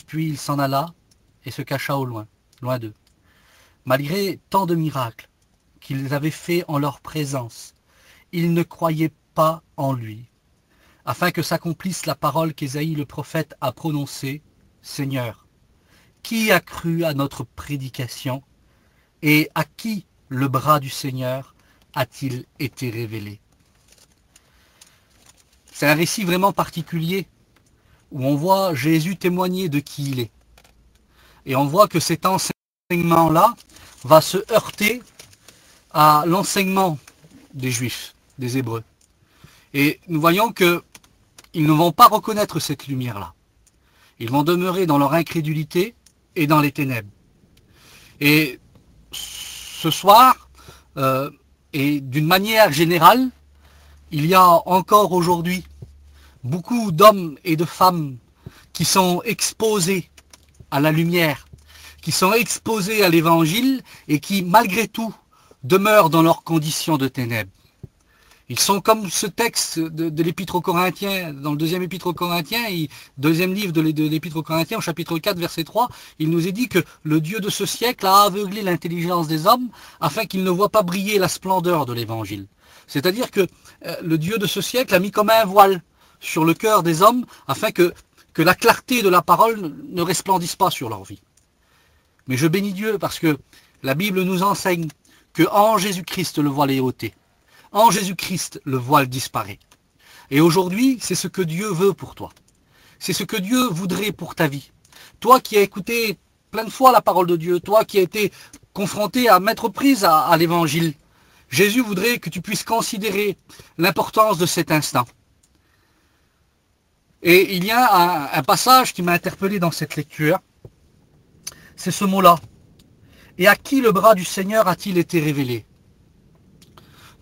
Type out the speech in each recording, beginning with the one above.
puis il s'en alla et se cacha au loin, loin d'eux. Malgré tant de miracles qu'ils avaient faits en leur présence, ils ne croyaient pas en lui, afin que s'accomplisse la parole qu'Ésaïe le prophète a prononcée, « Seigneur, qui a cru à notre prédication et à qui le bras du Seigneur a-t-il été révélé ?» C'est un récit vraiment particulier où on voit Jésus témoigner de qui il est. Et on voit que cet enseignement-là va se heurter à l'enseignement des Juifs, des Hébreux. Et nous voyons qu'ils ne vont pas reconnaître cette lumière-là. Ils vont demeurer dans leur incrédulité et dans les ténèbres. Et ce soir, et d'une manière générale, il y a encore aujourd'hui beaucoup d'hommes et de femmes qui sont exposés à la lumière, qui sont exposés à l'évangile et qui, malgré tout, demeurent dans leurs conditions de ténèbres. Ils sont comme ce texte de l'Épître aux Corinthiens, dans le deuxième Épître aux Corinthiens, deuxième livre de l'Épître aux Corinthiens, au chapitre 4, verset 3, il nous est dit que le Dieu de ce siècle a aveuglé l'intelligence des hommes afin qu'ils ne voient pas briller la splendeur de l'évangile. C'est-à-dire que le Dieu de ce siècle a mis comme un voile sur le cœur des hommes afin que la clarté de la parole ne resplendisse pas sur leur vie. Mais je bénis Dieu parce que la Bible nous enseigne que en Jésus-Christ le voile est ôté. En Jésus-Christ le voile disparaît. Et aujourd'hui, c'est ce que Dieu veut pour toi. C'est ce que Dieu voudrait pour ta vie. Toi qui as écouté plein de fois la parole de Dieu, toi qui as été confronté à maintes reprises à l'évangile, Jésus voudrait que tu puisses considérer l'importance de cet instant. Et il y a un passage qui m'a interpellé dans cette lecture, c'est ce mot-là. Et à qui le bras du Seigneur a-t-il été révélé?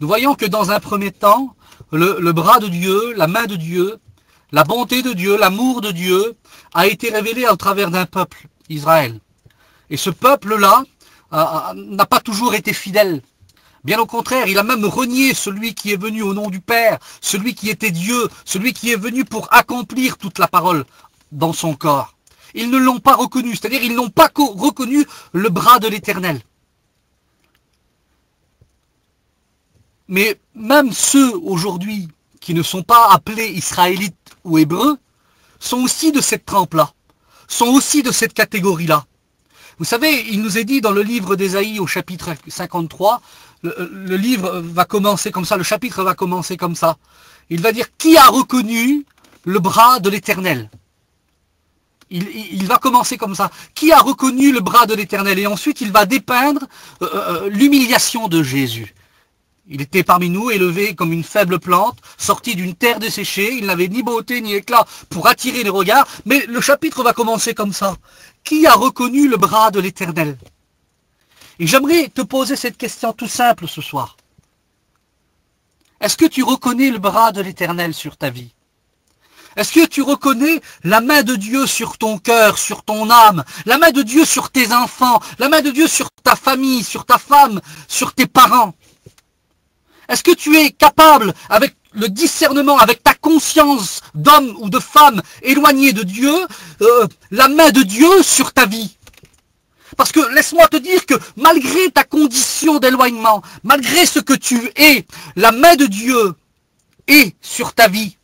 Nous voyons que dans un premier temps, le bras de Dieu, la main de Dieu, la bonté de Dieu, l'amour de Dieu a été révélé au travers d'un peuple, Israël. Et ce peuple-là n'a pas toujours été fidèle. Bien au contraire, il a même renié celui qui est venu au nom du Père, celui qui était Dieu, celui qui est venu pour accomplir toute la parole dans son corps. Ils ne l'ont pas reconnu, c'est-à-dire ils n'ont pas reconnu le bras de l'Éternel. Mais même ceux aujourd'hui qui ne sont pas appelés Israélites ou Hébreux sont aussi de cette trempe-là, sont aussi de cette catégorie-là. Vous savez, il nous est dit dans le livre d'Ésaïe au chapitre 53, le livre va commencer comme ça, le chapitre va commencer comme ça. Il va dire, qui a reconnu le bras de l'Éternel? Il va commencer comme ça. Qui a reconnu le bras de l'Éternel? Et ensuite, il va dépeindre l'humiliation de Jésus. Il était parmi nous, élevé comme une faible plante, sorti d'une terre desséchée. Il n'avait ni beauté ni éclat pour attirer les regards. Mais le chapitre va commencer comme ça. Qui a reconnu le bras de l'Éternel? Et j'aimerais te poser cette question tout simple ce soir. Est-ce que tu reconnais le bras de l'Éternel sur ta vie? Est-ce que tu reconnais la main de Dieu sur ton cœur, sur ton âme, la main de Dieu sur tes enfants, la main de Dieu sur ta famille, sur ta femme, sur tes parents? Est-ce que tu es capable, avec le discernement, avec ta conscience d'homme ou de femme éloigné de Dieu, la main de Dieu sur ta vie? Parce que laisse-moi te dire que malgré ta condition d'éloignement, malgré ce que tu es, la main de Dieu est sur ta vie.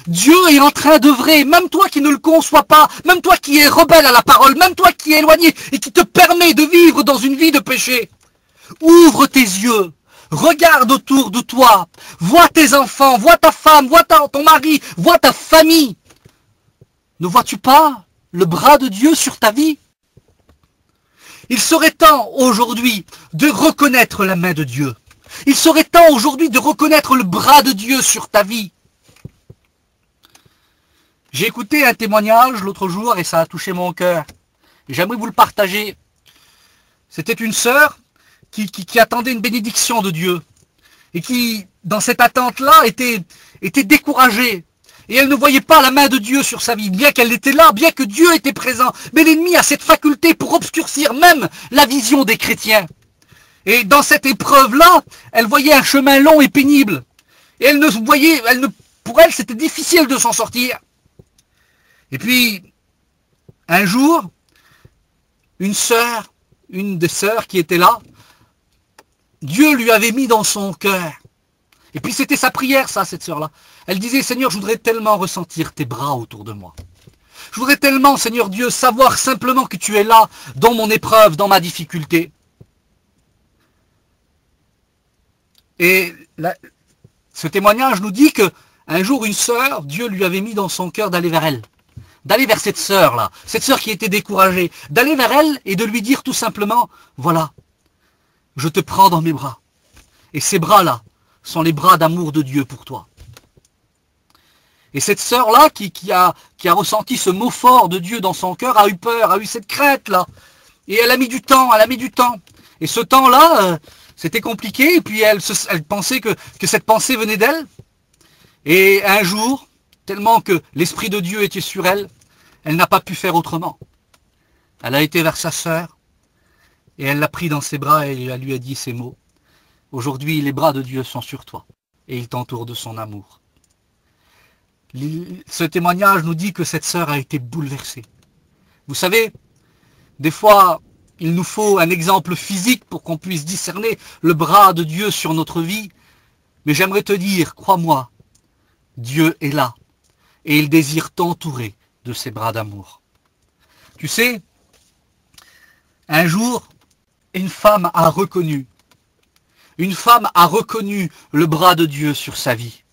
Dieu est en train d'œuvrer, même toi qui ne le conçois pas, même toi qui es rebelle à la parole, même toi qui es éloigné et qui te permet de vivre dans une vie de péché. Ouvre tes yeux, regarde autour de toi, vois tes enfants, vois ta femme, vois ton mari, vois ta famille. Ne vois-tu pas le bras de Dieu sur ta vie? Il serait temps aujourd'hui de reconnaître la main de Dieu. Il serait temps aujourd'hui de reconnaître le bras de Dieu sur ta vie. J'ai écouté un témoignage l'autre jour et ça a touché mon cœur. J'aimerais vous le partager. C'était une sœur qui attendait une bénédiction de Dieu et qui, dans cette attente-là, était découragée. Et elle ne voyait pas la main de Dieu sur sa vie, bien qu'elle était là, bien que Dieu était présent. Mais l'ennemi a cette faculté pour obscurcir même la vision des chrétiens. Et dans cette épreuve-là, elle voyait un chemin long et pénible. Et pour elle, c'était difficile de s'en sortir. Et puis, Un jour, une sœur, une des sœurs qui était là, Dieu lui avait mis dans son cœur. Et puis c'était sa prière, ça, cette sœur-là. Elle disait, Seigneur, je voudrais tellement ressentir tes bras autour de moi. Je voudrais tellement, Seigneur Dieu, savoir simplement que tu es là, dans mon épreuve, dans ma difficulté. Et ce témoignage nous dit que un jour, une sœur, Dieu lui avait mis dans son cœur d'aller vers elle. D'aller vers cette sœur-là, cette sœur qui était découragée. D'aller vers elle et de lui dire tout simplement, voilà, je te prends dans mes bras. Et ces bras-là sont les bras d'amour de Dieu pour toi. Et cette sœur-là, qui a ressenti ce mot fort de Dieu dans son cœur, a eu peur, a eu cette crainte-là. Et elle a mis du temps, Et ce temps-là, c'était compliqué, et puis elle pensait que cette pensée venait d'elle. Et un jour, tellement que l'Esprit de Dieu était sur elle, elle n'a pas pu faire autrement. Elle a été vers sa sœur, et elle l'a pris dans ses bras, et elle lui a dit ces mots. Aujourd'hui, les bras de Dieu sont sur toi, et il t'entoure de son amour. Ce témoignage nous dit que cette sœur a été bouleversée. Vous savez, des fois, il nous faut un exemple physique pour qu'on puisse discerner le bras de Dieu sur notre vie. Mais j'aimerais te dire, crois-moi, Dieu est là et il désire t'entourer de ses bras d'amour. Tu sais, un jour, une femme a reconnu le bras de Dieu sur sa vie.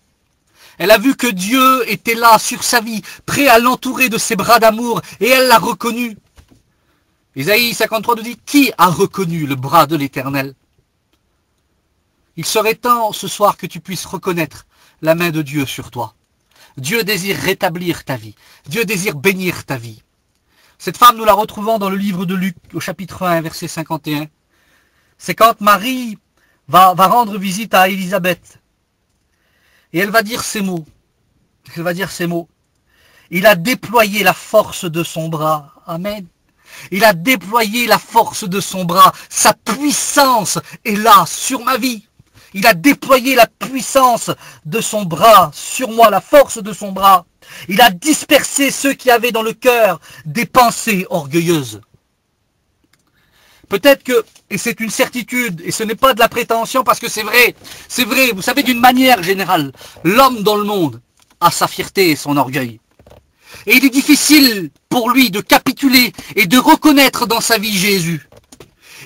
Elle a vu que Dieu était là sur sa vie, prêt à l'entourer de ses bras d'amour, et elle l'a reconnu. Isaïe 53 nous dit, qui a reconnu le bras de l'Éternel? Il serait temps ce soir que tu puisses reconnaître la main de Dieu sur toi. Dieu désire rétablir ta vie. Dieu désire bénir ta vie. Cette femme, nous la retrouvons dans le livre de Luc, au chapitre 1, verset 51. C'est quand Marie va rendre visite à Élisabeth. Et elle va dire ces mots. Il a déployé la force de son bras. Amen. Il a déployé la force de son bras. Sa puissance est là, sur ma vie. Il a déployé la puissance de son bras sur moi, la force de son bras. Il a dispersé ceux qui avaient dans le cœur des pensées orgueilleuses. Peut-être que, et c'est une certitude, et ce n'est pas de la prétention parce que c'est vrai, vous savez, d'une manière générale, l'homme dans le monde a sa fierté et son orgueil. Et il est difficile pour lui de capituler et de reconnaître dans sa vie Jésus.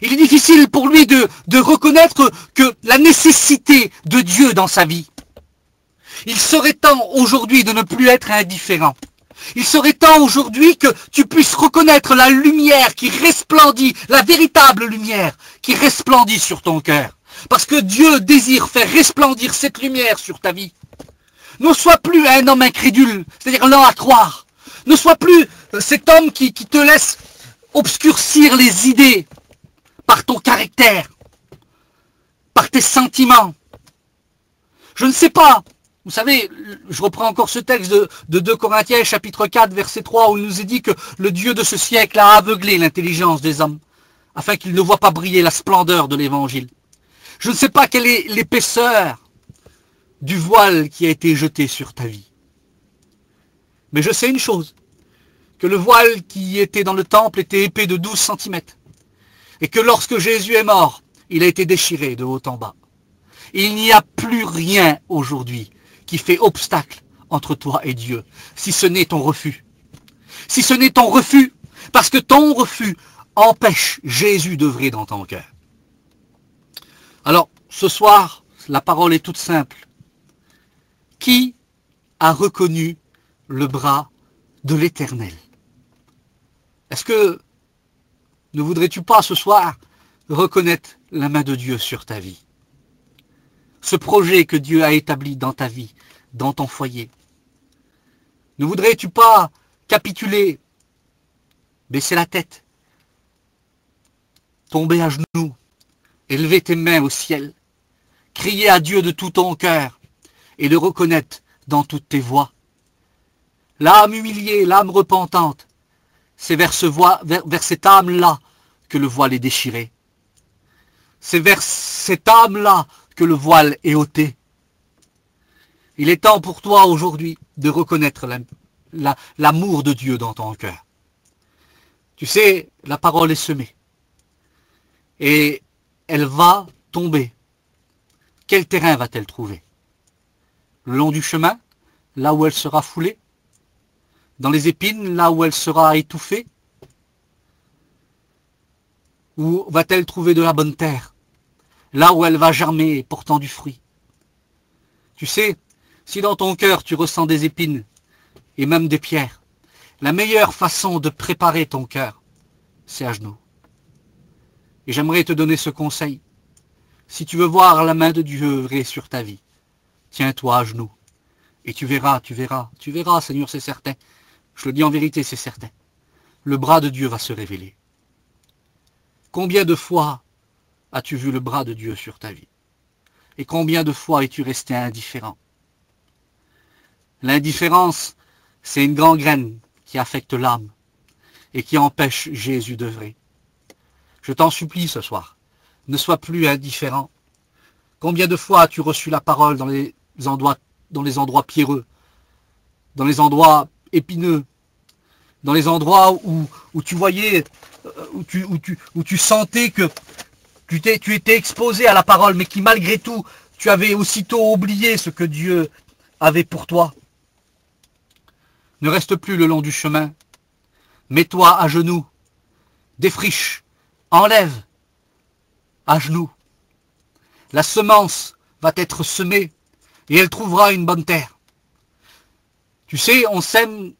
Il est difficile pour lui de reconnaître que la nécessité de Dieu dans sa vie. Il serait temps aujourd'hui de ne plus être indifférent. Il serait temps aujourd'hui que tu puisses reconnaître la lumière qui resplendit, la véritable lumière qui resplendit sur ton cœur. Parce que Dieu désire faire resplendir cette lumière sur ta vie. Ne sois plus un homme incrédule, c'est-à-dire lent à croire. Ne sois plus cet homme qui te laisse obscurcir les idées par ton caractère, par tes sentiments. Je ne sais pas. Vous savez, je reprends encore ce texte de 2 Corinthiens, chapitre 4, verset 3, où il nous est dit que le Dieu de ce siècle a aveuglé l'intelligence des hommes, afin qu'ils ne voient pas briller la splendeur de l'Évangile. Je ne sais pas quelle est l'épaisseur du voile qui a été jeté sur ta vie. Mais je sais une chose, que le voile qui était dans le temple était épais de 12 cm, et que lorsque Jésus est mort, il a été déchiré de haut en bas. Il n'y a plus rien aujourd'hui qui fait obstacle entre toi et Dieu, si ce n'est ton refus. Si ce n'est ton refus, parce que ton refus empêche Jésus d'œuvrer dans ton cœur. Alors, ce soir, la parole est toute simple. Qui a reconnu le bras de l'Éternel? Est-ce que ne voudrais-tu pas ce soir reconnaître la main de Dieu sur ta vie? Ce projet que Dieu a établi dans ta vie, dans ton foyer. Ne voudrais-tu pas capituler, baisser la tête, tomber à genoux, élever tes mains au ciel, crier à Dieu de tout ton cœur et le reconnaître dans toutes tes voies? L'âme humiliée, l'âme repentante, c'est vers cette âme-là que le voile est déchiré. C'est vers cette âme-là que le voile est ôté. Il est temps pour toi aujourd'hui de reconnaître l'amour de Dieu dans ton cœur. Tu sais, la parole est semée. Et elle va tomber. Quel terrain va-t-elle trouver? Le long du chemin, là où elle sera foulée? Dans les épines, là où elle sera étouffée? Ou va-t-elle trouver de la bonne terre? Là où elle va germer, portant du fruit? Tu sais, si dans ton cœur tu ressens des épines et même des pierres, la meilleure façon de préparer ton cœur, c'est à genoux. Et j'aimerais te donner ce conseil. Si tu veux voir la main de Dieu œuvrer sur ta vie, tiens-toi à genoux. Et tu verras, Seigneur, c'est certain. Je le dis en vérité, c'est certain. Le bras de Dieu va se révéler. Combien de fois as-tu vu le bras de Dieu sur ta vie? Et combien de fois es-tu resté indifférent? L'indifférence, c'est une gangrène qui affecte l'âme et qui empêche Jésus d'œuvrer. Je t'en supplie ce soir, ne sois plus indifférent. Combien de fois as-tu reçu la parole dans les endroits pierreux, dans les endroits épineux, dans les endroits où tu voyais, où tu sentais que tu étais exposé à la parole, mais qui malgré tout, tu avais aussitôt oublié ce que Dieu avait pour toi. Ne reste plus le long du chemin. Mets-toi à genoux, défriche, enlève à genoux. La semence va être semée et elle trouvera une bonne terre. Tu sais, on sème,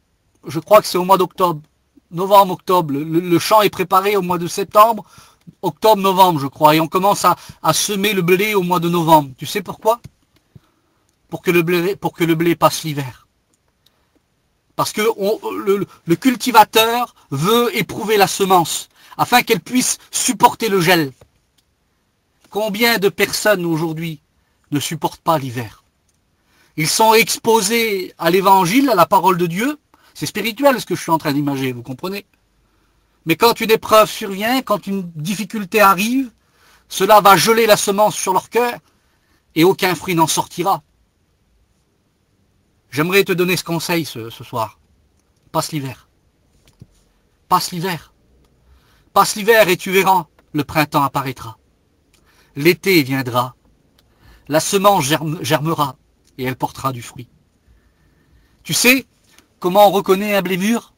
je crois que c'est au mois d'octobre, novembre, octobre. Le champ est préparé au mois de septembre, octobre, novembre, je crois. Et on commence à semer le blé au mois de novembre. Tu sais pourquoi? Pour que le blé passe l'hiver. Parce que le cultivateur veut éprouver la semence, afin qu'elle puisse supporter le gel. Combien de personnes aujourd'hui ne supportent pas l'hiver? Ils sont exposés à l'évangile, à la parole de Dieu. C'est spirituel ce que je suis en train d'imager, vous comprenez? Mais quand une épreuve survient, quand une difficulté arrive, cela va geler la semence sur leur cœur et aucun fruit n'en sortira. J'aimerais te donner ce conseil ce soir. Passe l'hiver. Passe l'hiver. Passe l'hiver et tu verras, le printemps apparaîtra. L'été viendra. La semence germera et elle portera du fruit. Tu sais comment on reconnaît un blé mûr?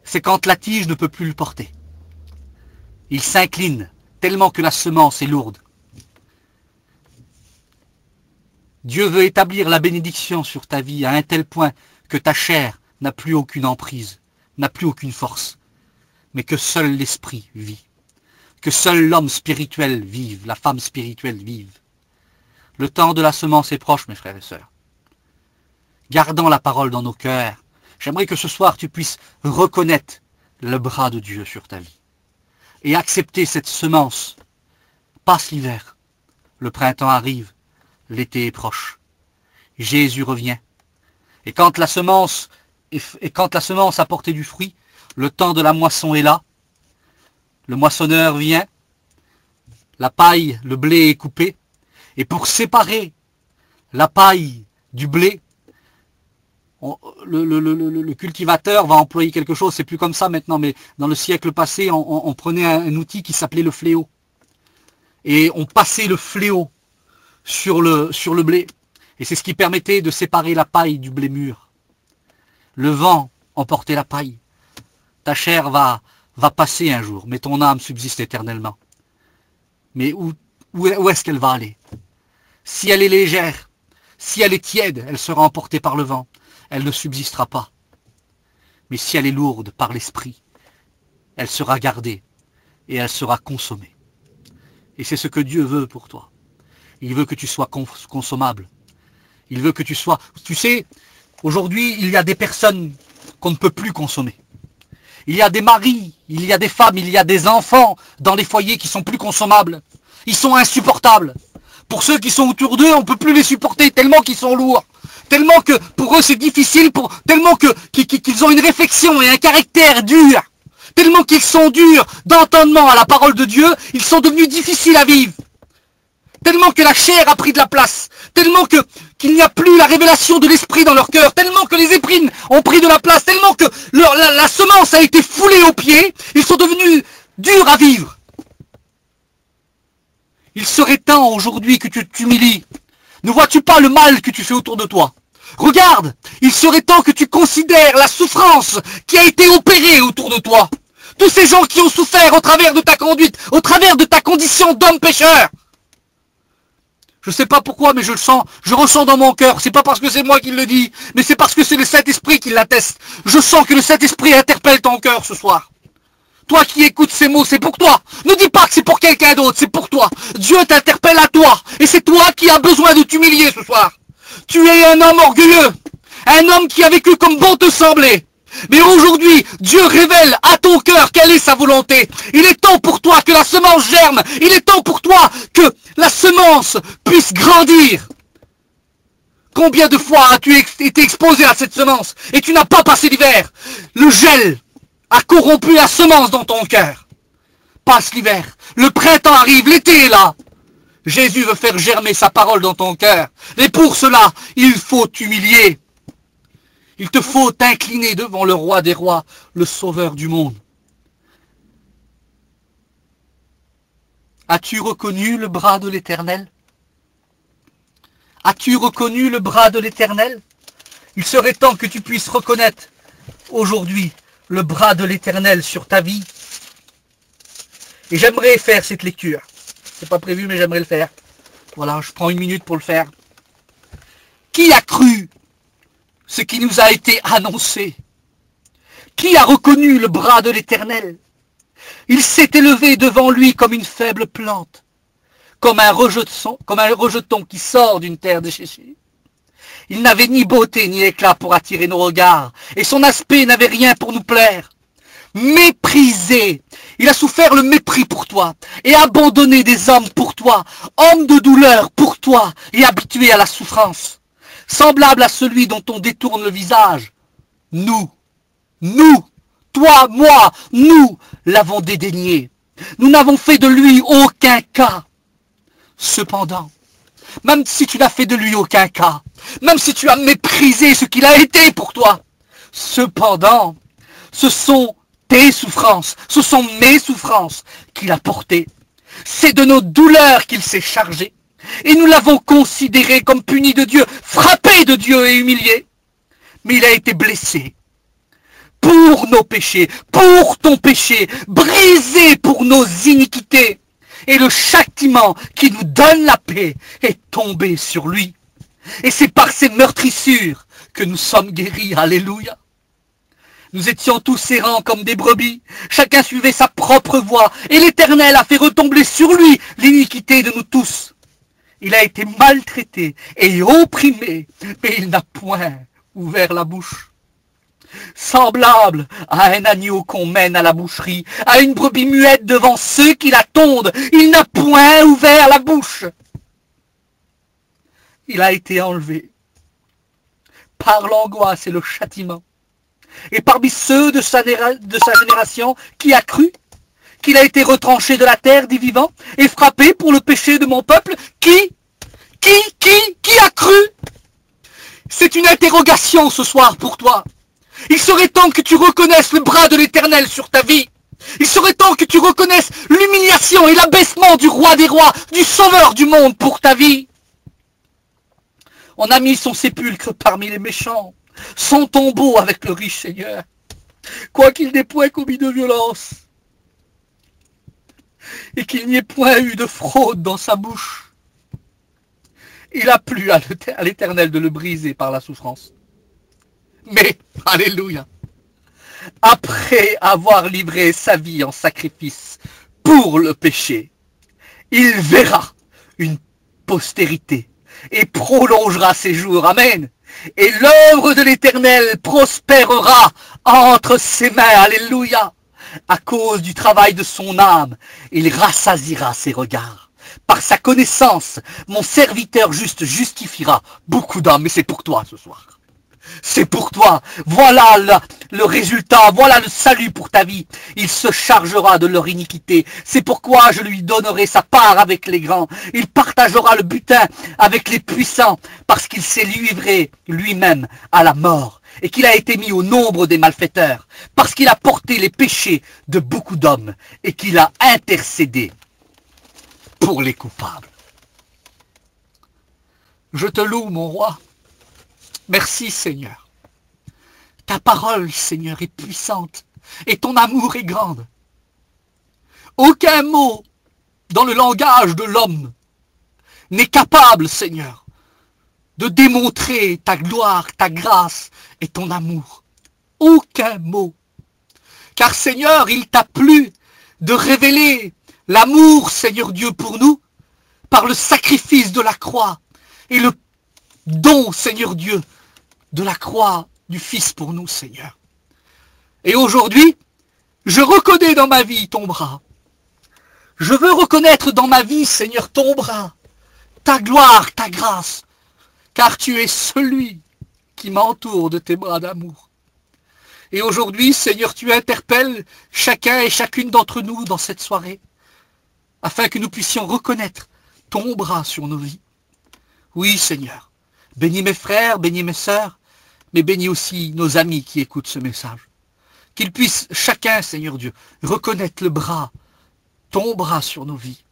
C'est quand la tige ne peut plus le porter. Il s'incline tellement que la semence est lourde. Dieu veut établir la bénédiction sur ta vie à un tel point que ta chair n'a plus aucune emprise, n'a plus aucune force, mais que seul l'esprit vit, que seul l'homme spirituel vive, la femme spirituelle vive. Le temps de la semence est proche, mes frères et sœurs. Gardons la parole dans nos cœurs. J'aimerais que ce soir tu puisses reconnaître le bras de Dieu sur ta vie et accepter cette semence. Passe l'hiver, le printemps arrive, l'été est proche. Jésus revient. Et quand la semence a porté du fruit, le temps de la moisson est là. Le moissonneur vient. La paille, le blé est coupé. Et pour séparer la paille du blé, le cultivateur va employer quelque chose. C'est plus comme ça maintenant, mais dans le siècle passé, on prenait un outil qui s'appelait le fléau. Et on passait le fléau sur le blé. Et c'est ce qui permettait de séparer la paille du blé mûr. Le vent emportait la paille. Ta chair va passer un jour, mais ton âme subsiste éternellement. Mais où est-ce qu'elle va aller? Si elle est légère, si elle est tiède, elle sera emportée par le vent. Elle ne subsistera pas. Mais si elle est lourde par l'esprit, elle sera gardée et elle sera consommée. Et c'est ce que Dieu veut pour toi. Il veut que tu sois consommable. Il veut que tu sois... Tu sais, aujourd'hui, il y a des personnes qu'on ne peut plus consommer. Il y a des maris, il y a des femmes, il y a des enfants dans les foyers qui sont plus consommables. Ils sont insupportables. Pour ceux qui sont autour d'eux, on ne peut plus les supporter tellement qu'ils sont lourds. Tellement que pour eux c'est difficile, tellement qu'ils ont une réflexion et un caractère dur. Tellement qu'ils sont durs d'entendement à la parole de Dieu, ils sont devenus difficiles à vivre. Tellement que la chair a pris de la place. Tellement que qu'il n'y a plus la révélation de l'esprit dans leur cœur, tellement que les épines ont pris de la place, tellement que la semence a été foulée aux pieds, ils sont devenus durs à vivre. Il serait temps aujourd'hui que tu t'humilies. Ne vois-tu pas le mal que tu fais autour de toi? Regarde, il serait temps que tu considères la souffrance qui a été opérée autour de toi. Tous ces gens qui ont souffert au travers de ta conduite, au travers de ta condition d'homme pécheur. Je ne sais pas pourquoi, mais je le sens, je ressens dans mon cœur. C'est pas parce que c'est moi qui le dis, mais c'est parce que c'est le Saint-Esprit qui l'atteste. Je sens que le Saint-Esprit interpelle ton cœur ce soir. Toi qui écoutes ces mots, c'est pour toi. Ne dis pas que c'est pour quelqu'un d'autre, c'est pour toi. Dieu t'interpelle à toi. Et c'est toi qui as besoin de t'humilier ce soir. Tu es un homme orgueilleux. Un homme qui a vécu comme bon te semblait. Mais aujourd'hui, Dieu révèle à ton cœur quelle est sa volonté. Il est temps pour toi que la semence germe. Il est temps pour toi que la semence puisse grandir. Combien de fois as-tu été exposé à cette semence et tu n'as pas passé l'hiver? Le gel a corrompu la semence dans ton cœur. Passe l'hiver. Le printemps arrive, l'été est là. Jésus veut faire germer sa parole dans ton cœur. Et pour cela, il faut t'humilier. Il te faut t'incliner devant le roi des rois, le sauveur du monde. As-tu reconnu le bras de l'Éternel? As-tu reconnu le bras de l'Éternel? Il serait temps que tu puisses reconnaître aujourd'hui le bras de l'Éternel sur ta vie. Et j'aimerais faire cette lecture. C'est pas prévu, mais j'aimerais le faire. Voilà, je prends 1 minute pour le faire. Qui a cru ce qui nous a été annoncé? Qui a reconnu le bras de l'Éternel? Il s'est élevé devant lui comme une faible plante, comme un rejeton qui sort d'une terre desséchée. Il n'avait ni beauté ni éclat pour attirer nos regards, et son aspect n'avait rien pour nous plaire. Méprisé, il a souffert le mépris pour toi, et abandonné des hommes pour toi, homme de douleur pour toi, et habitué à la souffrance. Semblable à celui dont on détourne le visage. Nous, toi, moi, nous l'avons dédaigné. Nous n'avons fait de lui aucun cas. Cependant, même si tu n'as fait de lui aucun cas, même si tu as méprisé ce qu'il a été pour toi, cependant, ce sont tes souffrances, ce sont mes souffrances qu'il a portées. C'est de nos douleurs qu'il s'est chargé. Et nous l'avons considéré comme puni de Dieu, frappé de Dieu et humilié. Mais il a été blessé pour nos péchés, pour ton péché, brisé pour nos iniquités. Et le châtiment qui nous donne la paix est tombé sur lui. Et c'est par ses meurtrissures que nous sommes guéris. Alléluia. Nous étions tous errants comme des brebis. Chacun suivait sa propre voie. Et l'Éternel a fait retomber sur lui l'iniquité de nous tous. Il a été maltraité et opprimé, mais il n'a point ouvert la bouche. Semblable à un agneau qu'on mène à la boucherie, à une brebis muette devant ceux qui la tondent, il n'a point ouvert la bouche. Il a été enlevé par l'angoisse et le châtiment. Et parmi ceux de sa génération qui a cru qu'il a été retranché de la terre des vivants et frappé pour le péché de mon peuple, qui a cru? C'est une interrogation ce soir pour toi. Il serait temps que tu reconnaisses le bras de l'Éternel sur ta vie. Il serait temps que tu reconnaisses l'humiliation et l'abaissement du roi des rois, du sauveur du monde pour ta vie. On a mis son sépulcre parmi les méchants, son tombeau avec le riche Seigneur, quoiqu'il n'ait point commis de violence, et qu'il n'y ait point eu de fraude dans sa bouche. Il a plu à l'Éternel de le briser par la souffrance. Mais, alléluia, après avoir livré sa vie en sacrifice pour le péché, il verra une postérité et prolongera ses jours. Amen. Et l'œuvre de l'Éternel prospérera entre ses mains. Alléluia. À cause du travail de son âme, il rassasiera ses regards. Par sa connaissance, mon serviteur juste justifiera beaucoup d'âmes. Mais c'est pour toi ce soir. C'est pour toi. Voilà le résultat. Voilà le salut pour ta vie. Il se chargera de leur iniquité. C'est pourquoi je lui donnerai sa part avec les grands. Il partagera le butin avec les puissants, parce qu'il s'est livré lui-même à la mort et qu'il a été mis au nombre des malfaiteurs, parce qu'il a porté les péchés de beaucoup d'hommes et qu'il a intercédé pour les coupables. Je te loue, mon roi. Merci, Seigneur. Ta parole, Seigneur, est puissante et ton amour est grande. Aucun mot dans le langage de l'homme n'est capable, Seigneur, de démontrer ta gloire, ta grâce et ton amour. Aucun mot. Car, Seigneur, il t'a plu de révéler l'amour, Seigneur Dieu, pour nous, par le sacrifice de la croix et le don, Seigneur Dieu, de la croix du Fils pour nous, Seigneur. Et aujourd'hui, je reconnais dans ma vie ton bras. Je veux reconnaître dans ma vie, Seigneur, ton bras, ta gloire, ta grâce, car tu es celui qui m'entoure de tes bras d'amour. Et aujourd'hui, Seigneur, tu interpelles chacun et chacune d'entre nous dans cette soirée, afin que nous puissions reconnaître ton bras sur nos vies. Oui, Seigneur, bénis mes frères, bénis mes sœurs, mais bénis aussi nos amis qui écoutent ce message. Qu'ils puissent chacun, Seigneur Dieu, reconnaître le bras, ton bras sur nos vies.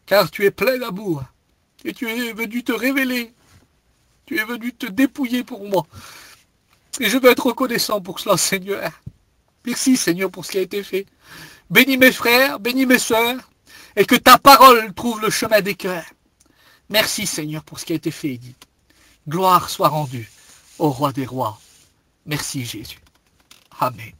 Car tu es plein d'amour et tu es venu te révéler. Tu es venu te dépouiller pour moi. Et je veux être reconnaissant pour cela, Seigneur. Merci, Seigneur, pour ce qui a été fait. Bénis mes frères, bénis mes sœurs, et que ta parole trouve le chemin des cœurs. Merci, Seigneur, pour ce qui a été fait et dit. Gloire soit rendue au roi des rois. Merci, Jésus. Amen.